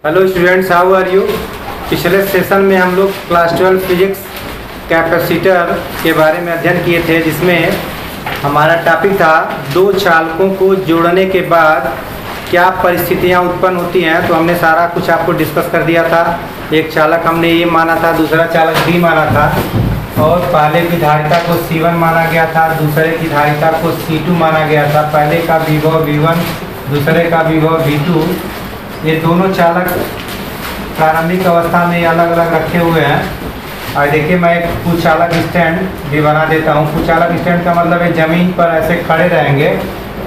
Hello students, how are you. पिछले session में हम लोग क्लास 12 फिजिक्स कैपेसिटर के बारे में अध्ययन किए थे, जिसमें हमारा टॉपिक था दो चालकों को जोड़ने के बाद क्या परिस्थितियां उत्पन्न होती हैं। तो हमने सारा कुछ आपको डिस्कस कर दिया था। एक चालक हमने ए माना था, दूसरा चालक बी माना था, और पहले की धारिता को C1 माना गया था, दूसरे की धारिता को C2 माना गया था। पहले का विभव V1, दूसरे का विभव V2। ये दोनों चालक प्रारंभिक अवस्था में अलग अलग रखे हुए हैं। और देखिए, मैं एक कुचालक स्टैंड भी बना देता हूँ। कुचालक स्टैंड का मतलब है ज़मीन पर ऐसे खड़े रहेंगे,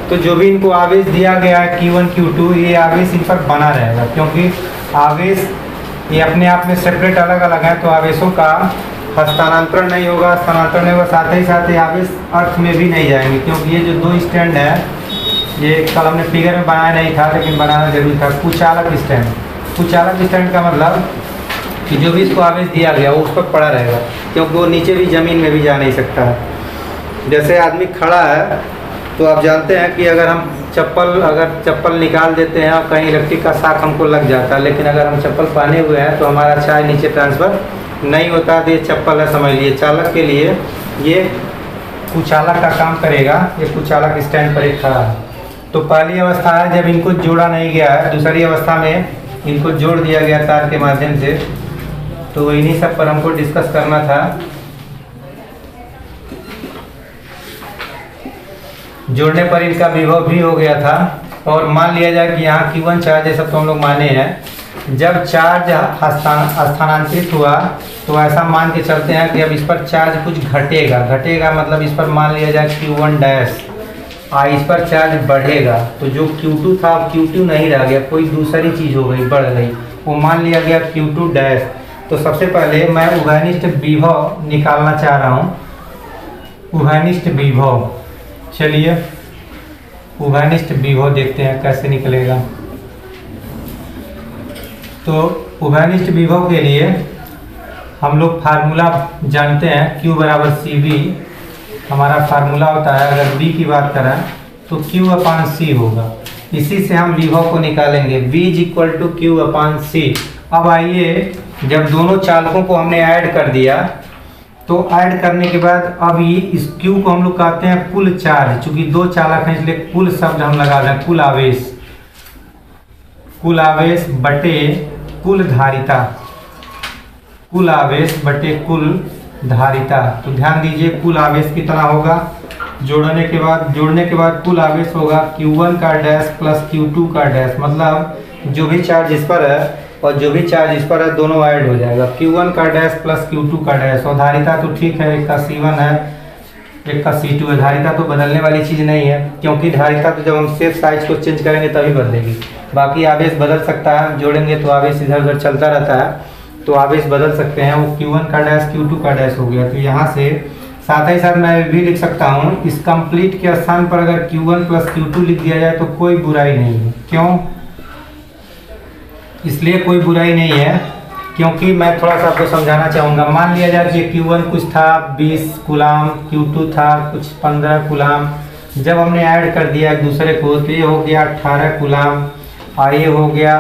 तो जो भी इनको आवेश दिया गया है Q1 Q2, ये आवेश इन पर बना रहेगा, क्योंकि आवेश ये अपने आप में सेपरेट अलग अलग हैं, तो आवेशों का हस्तांतरण नहीं होगा, स्थानांतरण नहीं होगा। साथ ही साथ ये आवेश अर्थ में भी नहीं जाएंगे, क्योंकि ये जो दो स्टैंड है, ये कल हमने फिगर में बनाया नहीं था, लेकिन बनाना जरूरी था। कुचालक स्टैंड, कुचालक स्टैंड का मतलब कि जो भी इसको आवेश दिया गया वो उस पर पड़ा रहेगा, क्योंकि वो नीचे भी ज़मीन में भी जा नहीं सकता है। जैसे आदमी खड़ा है, तो आप जानते हैं कि अगर हम चप्पल निकाल देते हैं और कहीं इलेक्ट्रिक का शॉक हमको लग जाता है, लेकिन अगर हम चप्पल पहने हुए हैं तो हमारा चार्ज नीचे ट्रांसफ़र नहीं होता। तो ये चप्पल है, समझ लिए। चालक के लिए ये कुचालक का काम करेगा। ये कुचालक स्टैंड पर एक खड़ा है। तो पहली अवस्था है जब इनको जोड़ा नहीं गया है, दूसरी अवस्था में इनको जोड़ दिया गया तार के माध्यम से। तो इन्हीं सब पर हमको डिस्कस करना था। जोड़ने पर इनका विभव भी हो गया था। और मान लिया जाए कि यहाँ Q1 चार्ज है, सब तो हम लोग माने हैं। जब चार्ज स्थानांतरित हुआ तो ऐसा मान के चलते हैं कि अब इस पर चार्ज कुछ घटेगा मतलब इस पर मान लिया जाए Q1 डैश, इस पर चार्ज बढ़ेगा। तो जो Q2 था Q2 नहीं रह गया, कोई दूसरी चीज़ हो गई, बढ़ गई, वो मान लिया गया Q2 डैश। तो सबसे पहले मैं उभयनिष्ठ विभव निकालना चाह रहा हूँ। उभयनिष्ठ विभव, चलिए उभयनिष्ठ विभव देखते हैं कैसे निकलेगा। तो उभयनिष्ठ विभव के लिए हम लोग फार्मूला जानते हैं, Q बराबर CV हमारा फार्मूला होता है। अगर B की बात करें तो Q/C होगा। इसी से हम विभव को निकालेंगे, V = Q/C। अब आइए, जब दोनों चालकों को हमने ऐड कर दिया, तो ऐड करने के बाद अब ये इस Q को हम लोग कहते हैं कुल चार्ज। चूंकि दो चालक हैं इसलिए कुल शब्द हम लगा दें, कुल आवेश बटे कुल धारिता, कुल आवेश बटे कुल धारिता। तो ध्यान दीजिए, कुल आवेश कितना होगा जोड़ने के बाद कुल आवेश होगा Q1 का डैश प्लस Q2 का डैश। मतलब जो भी चार्ज इस पर है और जो भी चार्ज इस पर है, दोनों ऐड हो जाएगा। Q1 का डैश प्लस Q2 का डैश। और धारिता तो ठीक है, एक का C1 है, एक का C2 है। धारिता तो बदलने वाली चीज़ नहीं है, क्योंकि धारिता तो जब हम सेफ साइज को चेंज करेंगे तभी बदलेगी। बाकी आवेश बदल सकता है, जोड़ेंगे तो आवेश इधर उधर चलता रहता है, तो आवेश बदल सकते हैं। वो Q1 का डैश Q2 का डैश हो गया। तो यहाँ से साथ ही साथ मैं भी लिख सकता हूँ, इस कंप्लीट के स्थान पर अगर Q1 प्लस Q2 लिख दिया जाए तो कोई बुराई नहीं है। क्यों? इसलिए कोई बुराई नहीं है क्योंकि मैं थोड़ा सा आपको समझाना चाहूँगा। मान लिया जाए कि Q1 कुछ था 20 कूलाम, Q2 था कुछ 15 कूलाम। जब हमने ऐड कर दिया एक दूसरे को, तो ये हो गया 18 कूलाम और ये हो गया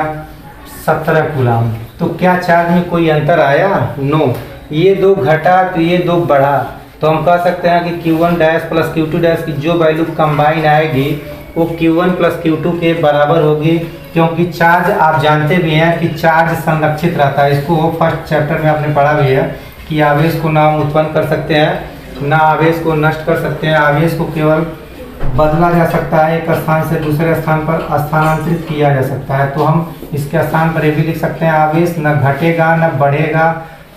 17 कूलाम। तो क्या चार्ज में कोई अंतर आया? नो। ये दो घटा तो ये दो बढ़ा। तो हम कह सकते हैं कि Q1 dash plus Q2 dash की जो वैल्यू कंबाइन आएगी वो Q1 प्लस Q2 के बराबर होगी, क्योंकि चार्ज आप जानते भी हैं कि चार्ज संरक्षित रहता है। इसको फर्स्ट चैप्टर में आपने पढ़ा भी है कि आवेश को ना हम उत्पन्न कर सकते हैं, ना आवेश को नष्ट कर सकते हैं। आवेश को केवल बदला जा सकता है, एक स्थान से दूसरे स्थान पर स्थानांतरित किया जा सकता है। तो हम इसके स्थान पर ये भी लिख सकते हैं, आवेश न घटेगा न बढ़ेगा।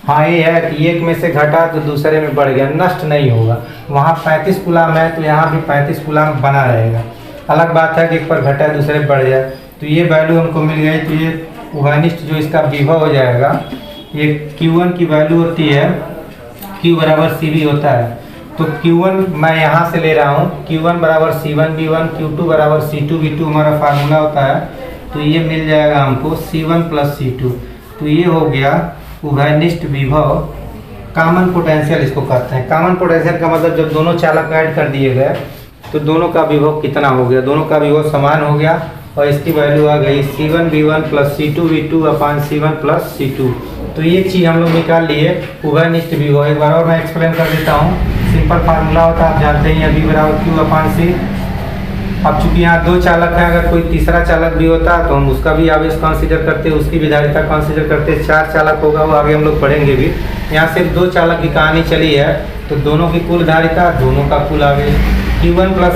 हाँ, ये है कि एक में से घटा तो दूसरे में बढ़ गया, नष्ट नहीं होगा। वहाँ 35 कूलाम है तो यहाँ भी 35 कूलाम बना रहेगा। अलग बात है कि एक पर घटा दूसरे बढ़ जाए। तो ये वैल्यू हमको मिल गई। तो ये उभयनिष्ठ जो इसका विभव हो जाएगा, ये Q1 की वैल्यू होती है, Q बराबर CV होता है। तो Q1 मैं यहाँ से ले रहा हूँ, Q1 बराबर C1V1, Q2 बराबर C2V2 हमारा फार्मूला होता है। तो ये मिल जाएगा हमको C1 प्लस C2। तो ये हो गया उभयनिष्ठ विभव, कॉमन पोटेंशियल इसको कहते हैं। कॉमन पोटेंशियल का मतलब जब दोनों चालक ऐड कर दिए गए तो दोनों का विभव कितना हो गया, दोनों का विभव समान हो गया और इसकी वैल्यू आ गई C1V1 प्लस C2V2 अपान C1 प्लस C2। तो ये चीज़ हम लोग निकाल लिए उभयनिष्ठ विभव। एक बार और मैं एक्सप्लेन कर देता हूँ। सिंपल फार्मूला होता है, आप जानते हैं, V बराबर Q अपान C। अब चूंकि यहाँ दो चालक हैं, अगर कोई तीसरा चालक भी होता तो हम उसका भी आवेश कंसीडर करते, उसकी भी धारिता कंसीडर करते। चार चालक होगा, वो आगे हम लोग पढ़ेंगे भी। यहाँ सिर्फ दो चालक की कहानी चली है, तो दोनों की कुल धारिता, दोनों का कुल आवेश Q1 plus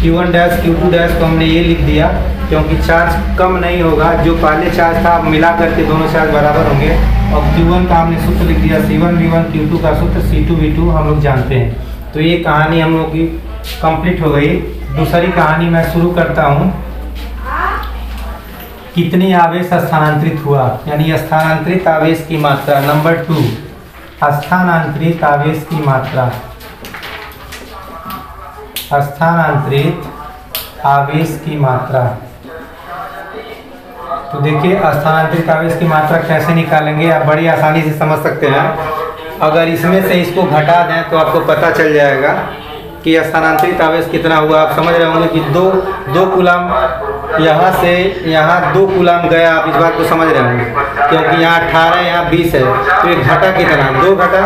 Q1 dash Q2 dash को हमने ये लिख दिया क्योंकि चार्ज कम नहीं होगा। जो पहले चार्ज था मिला करके दोनों चार्ज बराबर होंगे। और Q1 का हमने सूत्र लिख दिया C1V1, Q2 का सूत्र C2V2 हम लोग जानते हैं। तो ये कहानी हम लोग की कंप्लीट हो गई। दूसरी कहानी मैं शुरू करता हूँ। कितनी आवेश स्थानांतरित हुआ, यानी स्थानांतरित आवेश की मात्रा। नंबर 2, स्थानांतरित आवेश की मात्रा। स्थानांतरित आवेश की मात्रा। तो देखिए स्थानांतरित आवेश की मात्रा कैसे निकालेंगे, आप बड़ी आसानी से समझ सकते हैं। अगर इसमें से इसको घटा दें तो आपको पता चल जाएगा कि स्थानांतरित आवेश कितना हुआ। आप समझ रहे होंगे कि दो कूलम यहाँ से यहाँ 2 कूलम गया। आप इस बात को समझ रहे होंगे क्योंकि यहाँ 18 यहाँ 20 है, तो ये घटा कितना, 2 घटा।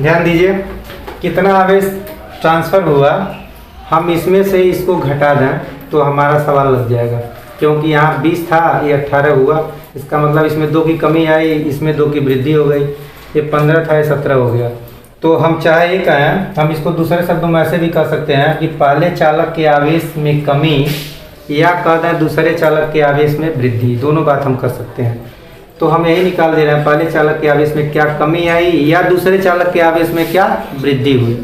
ध्यान दीजिए कितना आवेश ट्रांसफर हुआ। हम इसमें से इसको घटा दें तो हमारा सवाल लग जाएगा, क्योंकि यहाँ 20 था, ये 18 हुआ। इसका मतलब इसमें 2 की कमी आई, इसमें 2 की वृद्धि हो गई। ये 15 था, ये 17 हो गया। तो हम चाहे ये कहें, हम इसको दूसरे शब्दों में ऐसे भी कह सकते हैं कि पहले चालक के आवेश में कमी, या कह दें दूसरे चालक के आवेश में वृद्धि। दोनों बात हम कर सकते हैं। तो हम यही निकाल दे रहे हैं, पहले चालक के आवेश में क्या कमी आई या दूसरे चालक के आवेश में क्या वृद्धि हुई।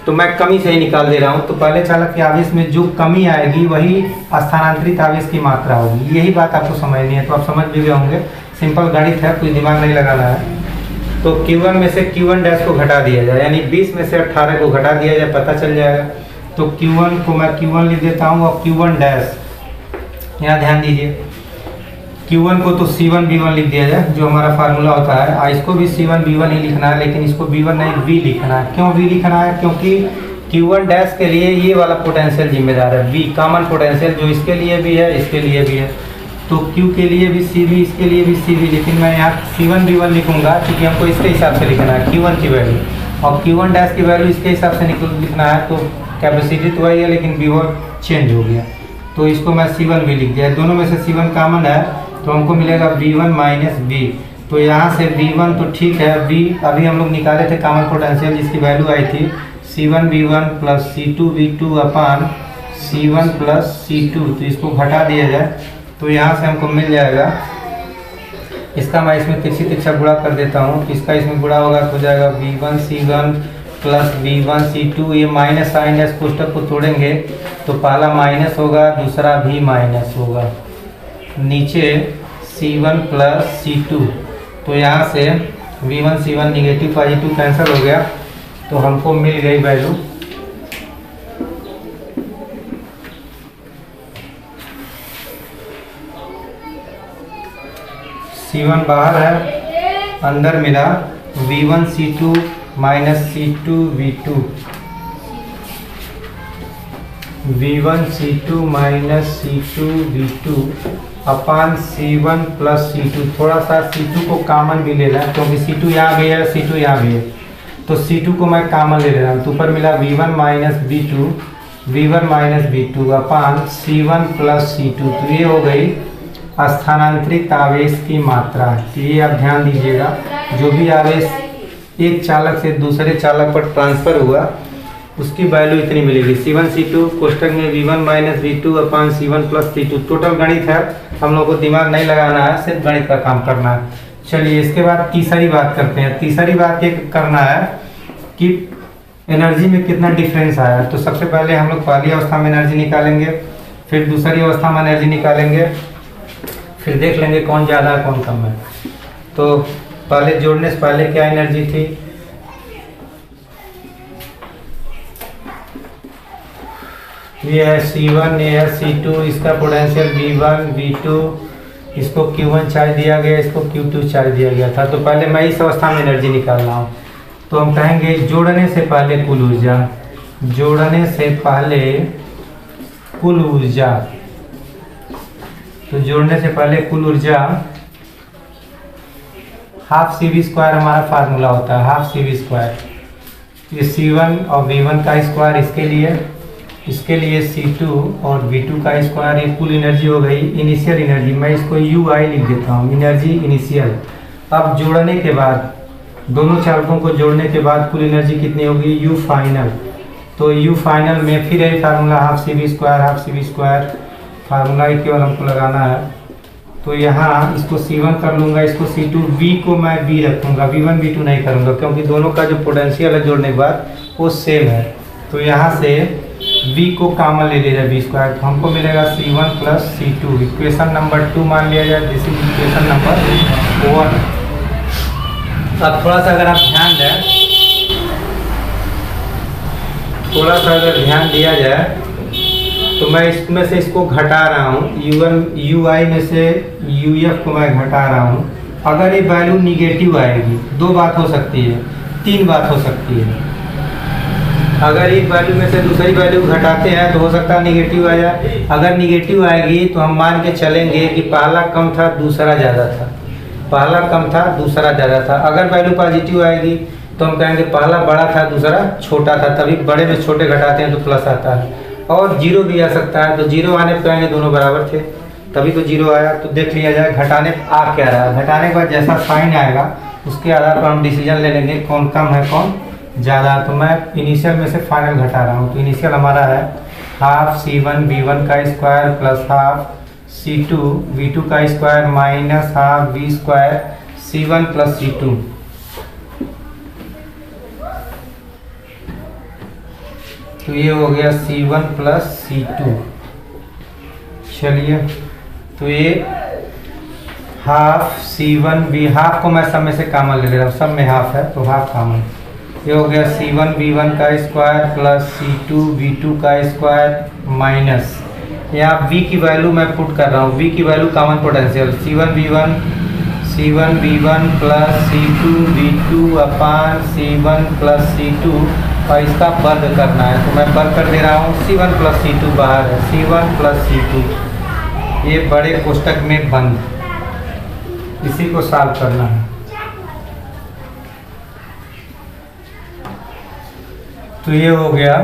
तो मैं कमी से ही निकाल दे रहा हूँ। तो पहले चालक के आवेश में जो कमी आएगी वही स्थानांतरित आवेश की मात्रा होगी। यही बात आपको समझनी है, तो आप समझ भी गए होंगे। सिंपल गणित है, कोई दिमाग नहीं लगाना है। तो Q1 में से Q1 डैश को घटा दिया जाए, यानी 20 में से 18 को घटा दिया जाए, पता चल जाएगा। तो Q1 को मैं Q1 लिख देता हूँ और Q1 डैश, यहाँ ध्यान दीजिए, Q1 को तो C1V1 लिख दिया जाए, जो हमारा फार्मूला होता है। इसको भी C1V1 ही लिखना है, लेकिन इसको V1 नहीं V लिखना है। क्यों V लिखना है? क्योंकि Q1 डैश के लिए ये वाला पोटेंशियल जिम्मेदार है, V कॉमन पोटेंशियल, जो इसके लिए भी है इसके लिए भी है। तो Q के लिए भी CV, इसके लिए भी CV, लेकिन मैं यहाँ C1V1 लिखूंगा क्योंकि हमको इसके हिसाब से लिखना है Q1 की वैल्यू, और Q1 डैश की वैल्यू इसके हिसाब से लिखना है। तो कैपेसिटी तो वही है, लेकिन V1 चेंज हो गया, तो इसको मैं C1V लिख दिया। दोनों में से C1 कॉमन है, तो हमको मिलेगा V1 माइनस V। तो यहाँ से V1 तो ठीक है, V अभी हम लोग निकाले थे कॉमन पोटेंशियल, जिसकी वैल्यू आई थी C1V1 प्लस C2V2 अपान C1 प्लस C2। तो इसको घटा दिया जाए तो यहाँ से हमको मिल जाएगा, इसका मैं इसमें तिरछा गुणा कर देता हूँ। इसका इसमें गुणा होगा तो हो जाएगा V1 C1 plus V1 C2। ये माइनस साइन है, कोष्टक को तोड़ेंगे तो पहला माइनस होगा, दूसरा भी माइनस होगा, नीचे C1 प्लस C2। तो यहाँ से V1 C1 negative positive cancel हो गया, तो हमको मिल गई वैल्यू C1 बाहर है, अंदर मिला V1 C2 minus C2V2, V1 C2 minus C2V2 अपान C1 प्लस C2। थोड़ा सा C2 को कॉमन भी ले लें, क्योंकि C2 यहाँ भी है, C2 यहाँ भी है, तो C2 को मैं कॉमन ले रहा हूँ। तो ऊपर मिला V1 माइनस V2 अपान C1 प्लस C2। तो ये हो गई स्थानांतरित आवेश की मात्रा। तो ये आप ध्यान दीजिएगा, जो भी आवेश एक चालक से दूसरे चालक पर ट्रांसफर हुआ उसकी वैल्यू इतनी मिलेगी। C1 C2 कोष्टक में V1 माइनस V2 अपान C1 प्लस C2। टोटल गणित है, हम लोग को दिमाग नहीं लगाना है, सिर्फ गणित का काम करना है। चलिए इसके बाद तीसरी बात करते हैं। तीसरी बात ये करना है कि एनर्जी में कितना डिफरेंस आया। तो सबसे पहले हम लोग पहली अवस्था में एनर्जी निकालेंगे, फिर दूसरी अवस्था में एनर्जी निकालेंगे, फिर देख लेंगे कौन ज़्यादा है कौन कम है। तो पहले जोड़ने से पहले क्या एनर्जी थी, ये है C1, ये है C2, इसका पोटेंशियल V1 V2, इसको Q1 चार्ज दिया गया, इसको Q2 चार्ज दिया गया था। तो पहले मैं इस अवस्था में एनर्जी निकाल रहा हूँ। तो हम कहेंगे जोड़ने से पहले कुल ऊर्जा, जोड़ने से पहले कुल ऊर्जा, तो जोड़ने से पहले कुल ऊर्जा हाफ CV² हमारा फार्मूला होता है, हाफ CV²। ये C1 और V1 का स्क्वायर इसके लिए C2 और V2 का स्क्वायर, ये कुल एनर्जी हो गई। इनिशियल एनर्जी मैं इसको UI लिख देता हूँ, एनर्जी इनिशियल। अब जोड़ने के बाद दोनों चालकों को जोड़ने के बाद कुल एनर्जी कितनी होगी, U फाइनल। तो U फाइनल में फिर यही फार्मूला हाफ CV² फार्मूला केवल हमको लगाना है। तो यहाँ इसको C1 कर लूँगा, इसको C2, V को मैं V रखूँगा, V1 V2 नहीं करूँगा क्योंकि दोनों का जो पोटेंशियल है जोड़ने के बाद वो सेम है। तो यहाँ से V को कॉमन ले लिया जाए V², तो हमको मिलेगा C1 plus C2। Equation number 2 मान लिया जाए, दिस इज इक्वेशन नंबर 1। अब थोड़ा सा अगर आप ध्यान दें, थोड़ा सा अगर ध्यान दिया जाए तो मैं इसमें से इसको घटा रहा हूँ, UI में से UF को मैं घटा रहा हूँ। अगर ये वैल्यू निगेटिव आएगी, दो बात हो सकती है, तीन बात हो सकती है। अगर एक वैल्यू में से दूसरी वैल्यू घटाते हैं तो हो सकता है निगेटिव आ जाए। अगर निगेटिव आएगी तो हम मान के चलेंगे कि पहला कम था दूसरा ज़्यादा था, पहला कम था दूसरा ज़्यादा था। अगर वैल्यू पॉजिटिव आएगी तो हम कहेंगे पहला बड़ा था दूसरा छोटा था, तभी बड़े में छोटे घटाते हैं तो प्लस आता है। और जीरो भी आ सकता है, तो जीरो आने पर कहेंगे दोनों बराबर थे, तभी तो जीरो आया। तो देख लिया जाए घटाने आ क्या रहा है, घटाने के बाद जैसा साइन आएगा उसके आधार पर हम डिसीजन ले लेंगे कौन कम है कौन ज़्यादा। तो मैं इनिशियल में से फाइनल घटा रहा हूँ। तो इनिशियल हमारा है हाफ C1 V1 का square plus half C2 V2 का square minus half V² C1 plus C2। तो ये हो गया C1 प्लस C2। चलिए तो ये हाफ C1 V, हाफ को मैं सब में से कॉमन ले रहा हूँ, सब में हाफ है तो हाफ कॉमन। ये हो गया C1 V1 का स्क्वायर प्लस C2 V2 का स्क्वायर माइनस, यहाँ V की वैल्यू मैं पुट कर रहा हूँ, V की value common potential C1 V1 plus C2 V2 अपान C1 प्लस C2 और इसका वर्ग करना है। तो मैं वर्ग कर दे रहा हूँ, C1 प्लस C2 बाहर है, C1 प्लस C2 ये बड़े कोष्टक में बंद, इसी को सॉल्व करना है। तो ये हो गया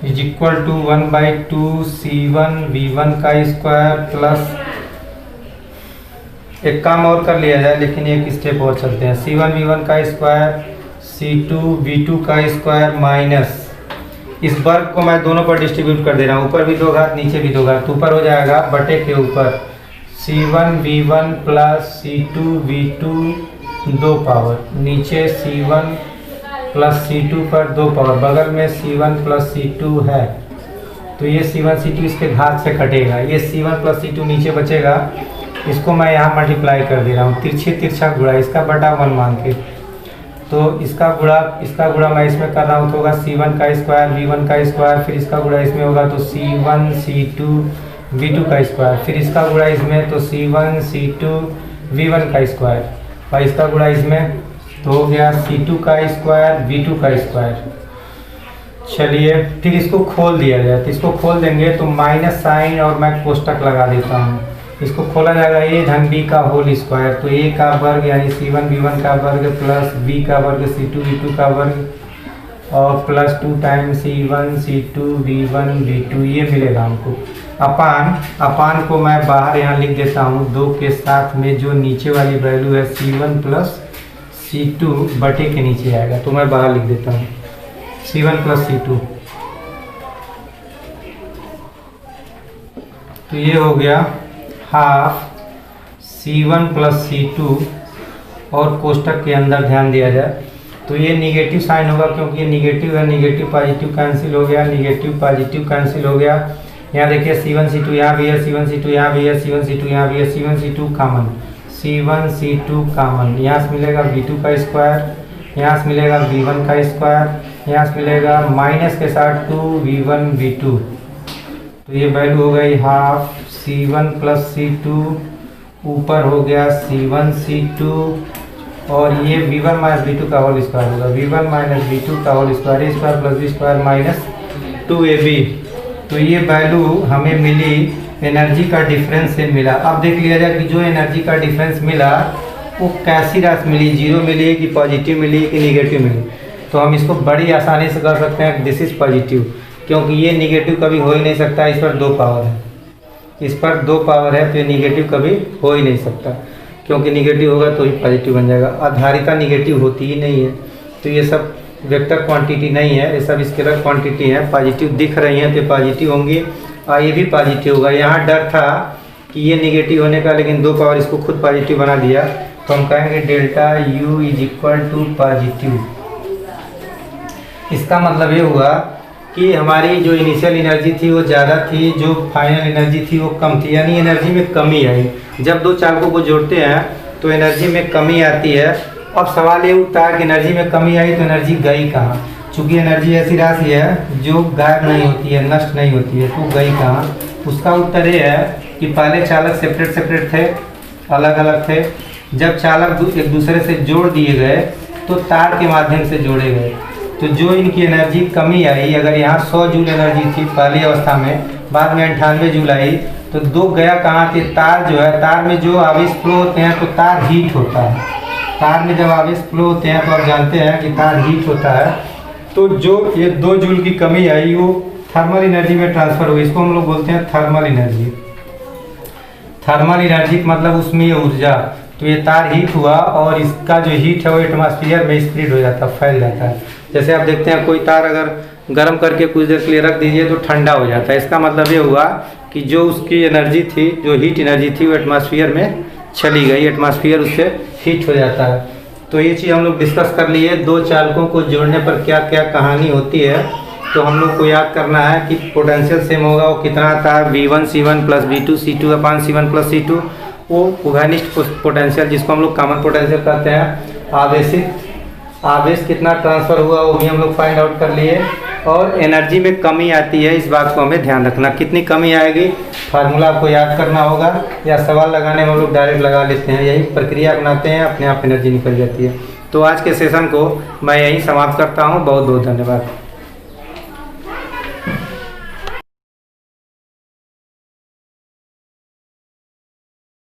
is equal to 1/2 C1 V1 का स्क्वायर प्लस, एक काम और कर लिया जाए लेकिन एक स्टेप और चलते हैं, C1 V1 का स्क्वायर C2 V2 का स्क्वायर माइनस, इस वर्ग को मैं दोनों पर डिस्ट्रीब्यूट कर दे रहा हूँ, ऊपर भी दो घात नीचे भी दो घात, तो ऊपर हो जाएगा बटे के ऊपर C1 V1 plus C2 V2 दो पावर, नीचे C1 प्लस C2 पर दो पावर, बगल में C1 प्लस C2 है तो ये C1 C2 इसके घात से कटेगा, ये C1 प्लस C2 नीचे बचेगा, इसको मैं यहाँ मल्टीप्लाई कर दे रहा हूँ, तिरछे तिरछा गुणा, इसका बटा 1 मान के। तो इसका गुणा मैं इसमें कर रहा हूँ तो होगा C1 का स्क्वायर V1 का स्क्वायर, फिर इसका गुणा इसमें होगा तो C1 C2 V2 का स्क्वायर, फिर इसका गुणा इसमें तो C1 C2 V1 का स्क्वायर, और इसका गुणा इसमें तो हो गया C2 का स्क्वायर V2 का स्क्वायर। चलिए फिर इसको खोल दिया जाए, तो इसको खोल देंगे तो माइनस साइन और मैं कोष्टक लगा देता हूँ, इसको खोला जाएगा A धन B का होल स्क्वायर, तो A का वर्ग यानी C1 V1 का वर्ग प्लस B का वर्ग C2 V2 का वर्ग और plus 2 time C1 C2 V1 V2 ये मिलेगा हमको। अपान को मैं बाहर यहाँ लिख देता हूँ, 2 के साथ में जो नीचे वाली वैल्यू है C1 प्लस C2 बटे के नीचे आएगा, तो मैं बाहर लिख देता हूँ C1 प्लस C2। तो ये हो गया हाफ C1 प्लस C2 और कोष्टक के अंदर ध्यान दिया जाए तो ये निगेटिव साइन होगा, क्योंकि ये निगेटिव है, निगेटिव पॉजिटिव कैंसिल हो गया, निगेटिव पॉजिटिव कैंसिल हो गया। यहाँ देखिए C1 C2 यहाँ भी है, C1 C2 यहाँ भी है, C1 C2 यहाँ भी है, C1 C2 common, C1 C2 common. यहाँ से मिलेगा V2 का स्क्वायर, यहाँ से मिलेगा V1 का स्क्वायर, यहाँ से मिलेगा माइनस के साथ 2V1 V2, तो ये वैल्यू हो गई हाफ C1 प्लस C2, ऊपर हो गया C1 C2, और ये V1 माइनस V2 का होल स्क्वायर होगा, V1 माइनस V2 का whole square, a square plus b square minus 2AB। तो ये वैल्यू हमें मिली एनर्जी का डिफरेंस से मिला। अब देख लिया जाए कि जो एनर्जी का डिफरेंस मिला वो कैसी राशि मिली, जीरो मिली कि पॉजिटिव मिली कि निगेटिव मिली। तो हम इसको बड़ी आसानी से कर सकते हैं, दिस इज़ पॉजिटिव, क्योंकि ये निगेटिव कभी हो ही नहीं सकता, इस पर 2 पावर है, इस पर 2 पावर है, तो ये निगेटिव कभी हो ही नहीं सकता, क्योंकि निगेटिव होगा तो ही पॉजिटिव बन जाएगा। आधारिता निगेटिव होती ही नहीं है, तो ये सब वेक्टर क्वांटिटी नहीं है, ये सब स्केलर क्वांटिटी है। पॉजिटिव दिख रही हैं तो पॉजिटिव होंगी, और ये भी पॉजिटिव होगा। यहाँ डर था कि ये निगेटिव होने का, लेकिन 2 पावर इसको खुद पॉजिटिव बना दिया, तो हम कहेंगे delta U is equal to positive. इसका मतलब ये हुआ कि हमारी जो इनिशियल एनर्जी थी वो ज़्यादा थी, जो फाइनल एनर्जी थी वो कम थी, यानी एनर्जी में कमी आई। जब 2 चालकों को जोड़ते हैं तो एनर्जी में कमी आती है। अब सवाल ये उठता है कि एनर्जी में कमी आई तो एनर्जी गई कहाँ? चूँकि एनर्जी ऐसी राशि है जो गायब नहीं होती है, नष्ट नहीं होती है, तो गई कहाँ? उसका उत्तर ये है कि पहले चालक सेपरेट थे, अलग अलग थे। जब चालक एक दूसरे से जोड़ दिए गए तो तार के माध्यम से जोड़े गए, तो जो इनकी एनर्जी कमी आई, अगर यहाँ 100 जूल एनर्जी थी पहली अवस्था में, बाद में 98 जूल आई, तो 2 गया कहाँ थे? तार जो है, तार में जो आवेश फ्लो होते हैं तो तार हीट होता है। तार में जब आवेश फ्लो होते हैं तो आप जानते हैं कि तार हीट होता है, तो जो ये 2 जूल की कमी आई वो थर्मल एनर्जी में ट्रांसफर हुई। इसको हम लोग बोलते हैं थर्मल एनर्जी। थर्मल एनर्जी मतलब उसमें ये ऊर्जा, तो ये तार हीट हुआ और इसका जो हीट है वो एटमॉस्फेयर में स्प्रेड हो जाता है, फैल जाता है। जैसे आप देखते हैं कोई तार अगर गर्म करके कुछ देर के लिए रख दीजिए तो ठंडा हो जाता है। इसका मतलब ये हुआ कि जो उसकी एनर्जी थी, जो हीट एनर्जी थी, वो एटमॉस्फेयर में चली गई, एटमॉस्फेयर उससे हीट हो जाता है। तो ये चीज़ हम लोग डिस्कस कर लिए। 2 चालकों को जोड़ने पर क्या क्या कहानी होती है, तो हम लोग को याद करना है कि पोटेंशियल सेम होगा, वो कितना था, V1 C1 plus V2 C2 अपान C1 प्लस C2, वो उभयनिष्ठ पोटेंशियल जिसको हम लोग कॉमन पोटेंशियल कहते हैं। आवेशित आवेश कितना ट्रांसफ़र हुआ वो भी हम लोग फाइंड आउट कर लिए। और एनर्जी में कमी आती है, इस बात को हमें ध्यान रखना, कितनी कमी आएगी फार्मूला आपको याद करना होगा, या सवाल लगाने में हम लोग डायरेक्ट लगा लेते हैं, यही प्रक्रिया अपनाते हैं, अपने आप एनर्जी निकल जाती है। तो आज के सेशन को मैं यहीं समाप्त करता हूँ। बहुत बहुत धन्यवाद।